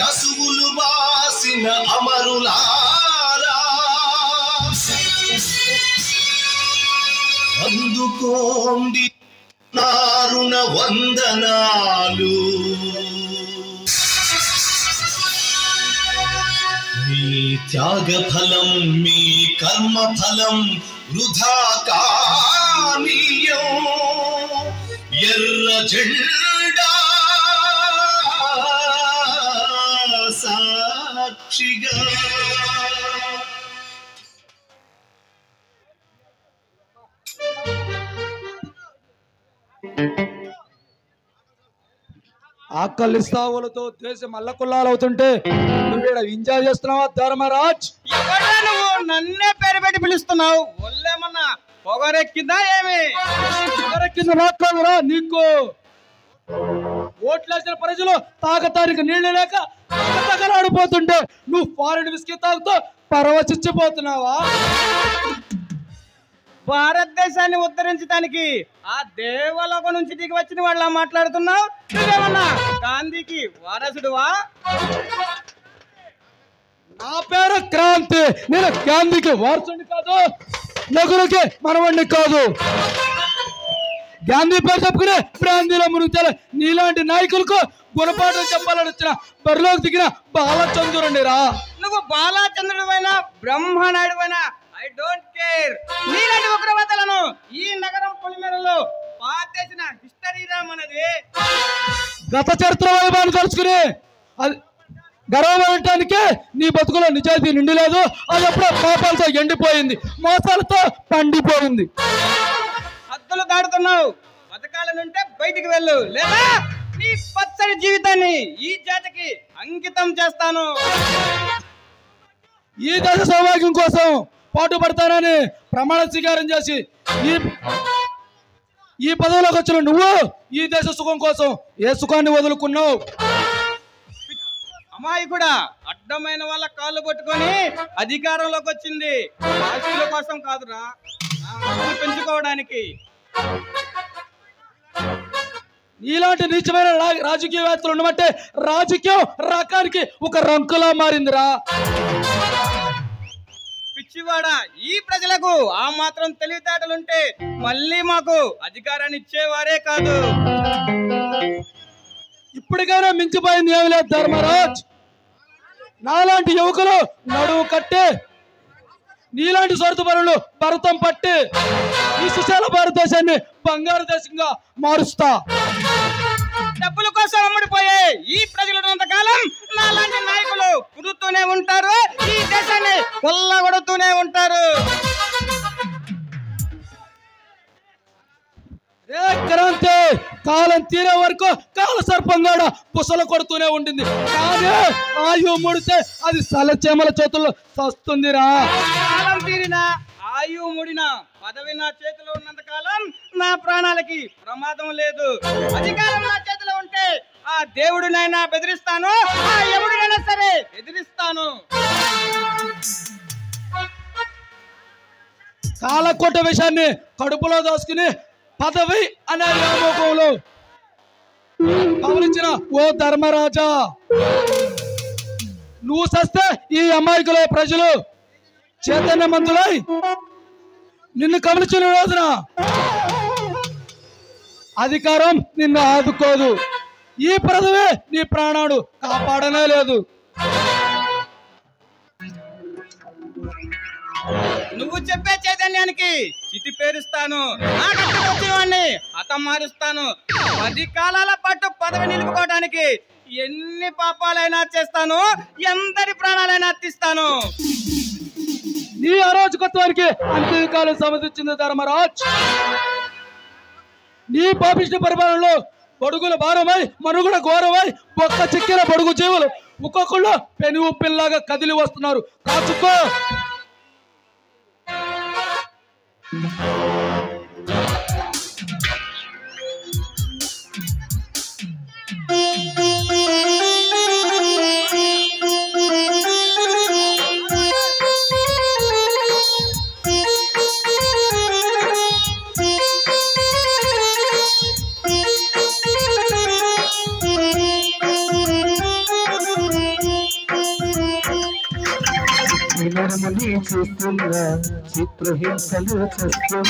అసువులు వాసిన అమరులారా అందుకోండి నారుణ వందనాలు. మీ త్యాగ ఫలం మీ కర్మ ఫలం వృధా కానీయం. ఎర్ర జెండా సాక్షిగా ఆకలి స్థావులతో దేశం అల్లకుల్లాలవుతుంటే నువ్వు ఎంజాయ్ చేస్తున్నావా ధర్మరాజ్? ఎవరా నువ్వు నన్నే పేరు పెట్టి పిలుస్తున్నావు? ఒళ్ళేమన్నా పొగరెక్కిందా ఏమి? పొగరెక్కింది మాట్లాడరా? నీకు ఓట్లేసిన ప్రజలు తాగటానికి నీళ్లు లేక తగలాడిపోతుంటే నువ్వు ఫారెన్ విస్కీ తాగుతూ పరవశించిపోతున్నావా? భారతదేశాన్ని ఉద్ధరించడానికి ఆ దేవలోకం నుంచి దిగి వచ్చిన వాళ్ళ మాట్లాడుతున్నావు. నువ్వేమన్నా గాంధీకి వారసుడువా? నా పేరు క్రాంతి. నేను గాంధీకి వారసుని కాదు, నగురుకి మనవాడిని కాదు. గాంధీ పేరు చెప్పుకునే బ్రాందీలో మునుగుతారు నీలాంటి నాయకులకు గుణపాఠం చెప్పాలని వచ్చిన బరిలోకి దిగిన బాలచంద్రుడిని రా. నువ్వు బాలచంద్రుడివైనా బ్రహ్మనాయుడువైనా ఐ డోంట్ కేర్. నీలాంటి ఉగ్రవాదులను ఈ నగరం పొలిమేరలో పాతేసిన హిస్టరీ రా మనది. గత చరిత్ర వైభవాన్ని తలుచుకుని అది గర్వపడటానికి నీ బతుకులో నిజాయితీ నిండి లేదు. అది ఎప్పుడో పాపాలతో ఎండిపోయింది, మోసాలతో పండిపోయింది. హద్దులు దాడుతున్నావు. బతకాలనుంటే బయటికి వెళ్ళు, లేదా నీ పచ్చడి జీవితాన్ని ఈ జాతికి అంకితం చేస్తాను. ఈ దేశ సౌభాగ్యం కోసం పాటుపడతానని ప్రమాణ స్వీకారం చేసి ఈ పదవిలోకి వచ్చిన నువ్వు ఈ దేశ సుఖం కోసం ఏ సుఖాన్ని వదులుకున్నావు? అమ్మాయి కూడా అడ్డమైన వాళ్ళ కాళ్ళు పట్టుకొని అధికారంలోకి వచ్చింది. ఆశీల కోసం కాదురా, పెంచుకోవడానికి. ఇలాంటి నీచమైన రాజకీయవేత్తలు ఉండమంటే రాజకీయం రకానికి ఒక రంకులా మారిందిరా. పిచ్చివాడ, ఈ ప్రజలకు ఆ మాత్రం తెలివితేటలుంటే మళ్ళీ మాకు అధికారాన్ని ఇచ్చేవారే కాదు. ఇప్పటికైనా మించిపోయింది ఏమి లేదు ధర్మరాజ్. నాలాంటి యువకులు నడువు కట్టి నీలాంటి స్వార్థపరులు భరతం పట్టి ఈ సుశాల భారతదేశాన్ని బంగారు దేశంగా మారుస్తా. డబ్బుల కోసం అమ్ముడిపోయే ఈ ప్రజలున్నంతకాలం నాలాంటి నాయకులు పుడుతూనే ఉంటారు, ఈ దేశాన్ని కొల్లగొడుతూనే ఉంటారు. క్రాంతి కాలం తీరే వరకు కాల సర్పంగాడ పుసలు కొడుతూనే ఉంటుంది. కానీ ఆయువు ముడితే అది సలచేమల చేతుల్లో వస్తుందిరా. కాలం తీరినా ఆయువు ముడినా పదవి నా చేతిలో ఉన్నంత కాలం నా ప్రాణాలకి ప్రమాదం లేదు. అధికారం నా చేతిలో ఉంటే ఆ దేవుడినైనా బెదిరిస్తాను, ఆ ఎవడినైనా సరే ఎదిరిస్తాను. కాలకోట విషయాన్ని కడుపులో దాచుకుని పదవి అనే వ్యామోహంలో పవలించిన ఓ ధర్మరాజా, నువ్వు సస్తే ఈ అమాయకుల ప్రజలు చైతన్యవంతులై నిన్ను కమలించిన రోజున అధికారం నిన్ను ఆదుకోదు. ఈ పదవి నీ ప్రాణాడు కాపాడనే లేదు. నువ్వు చెప్పే చైతన్యానికి చితి పేరుస్తాను, వాడిని హతం మారుస్తాను. 10 కాలాల పాటు పదవి నిలుపుకోవడానికి ఎన్ని పాపాలైనా చేస్తాను, ఎందరి ప్రాణాలైనా తీస్తాను. నీ అరాజకత్వానికి అంత్యకాలం సమర్థించింది ధర్మరాజ్. నీ పాపిష్టి పరిపాలనలో బడుగుల భారమై మనుగుడ ఘోరమై ఒక్క చిక్కిన బడుగు జీవులు ఒక్కొక్కళ్ళు పెను ఉప్పిల్లాగా కదిలి వస్తున్నారు. కాచుకో. నరముని చూస్తున్నా చిత్రహింసలు చూస్తున్నా